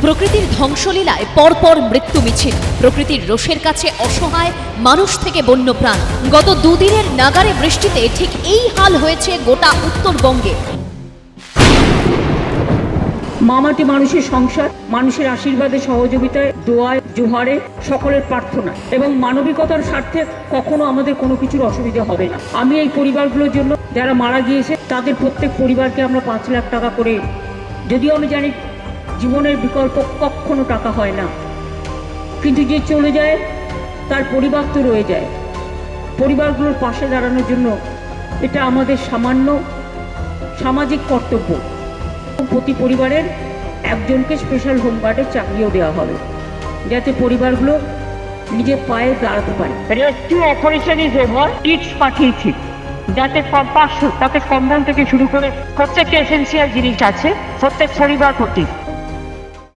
প্রকৃতির ধ্বংসলীলায় পরপর মৃত্যু মিছিল, প্রকৃতির রোষের কাছে অসহায় মানুষ থেকে বন্যপ্রাণ। গত দুদিনের নাগারে বৃষ্টিতে ঠিক এই হাল হয়েছে গোটা উত্তরবঙ্গে। মামাটি মানুষের সংসার, মানুষের আশীর্বাদে, সহযোগিতায়, দোয়ায়, জোহারে, সকলের প্রার্থনা এবং মানবিকতার স্বার্থে কখনো আমাদের কোনো কিছুর অসুবিধা হবে না। আমি এই পরিবারগুলোর জন্য যারা মারা গিয়েছে তাদের প্রত্যেক পরিবারকে আমরা 5 লাখ টাকা করে, যদিও আমি জানি জীবনের বিকল্প কখনো টাকা হয় না, কিন্তু যে চলে যায় তার পরিবার তো রয়ে যায়। পরিবারগুলোর পাশে দাঁড়ানোর জন্য এটা আমাদের সামান্য সামাজিক কর্তব্য। প্রতি পরিবারের একজনকে স্পেশাল হোমগার্ডের চাকরিও দেওয়া হবে, যাতে পরিবারগুলো নিজের পায়ে দাঁড়াতে পারে। Rescue operation is ever, kits পাঠিয়েছি যাতে তাকে সন্ধান থেকে শুরু করে প্রত্যেকটা এসেন্সিয়াল জিনিস আছে প্রত্যেক পরিবার প্রতি।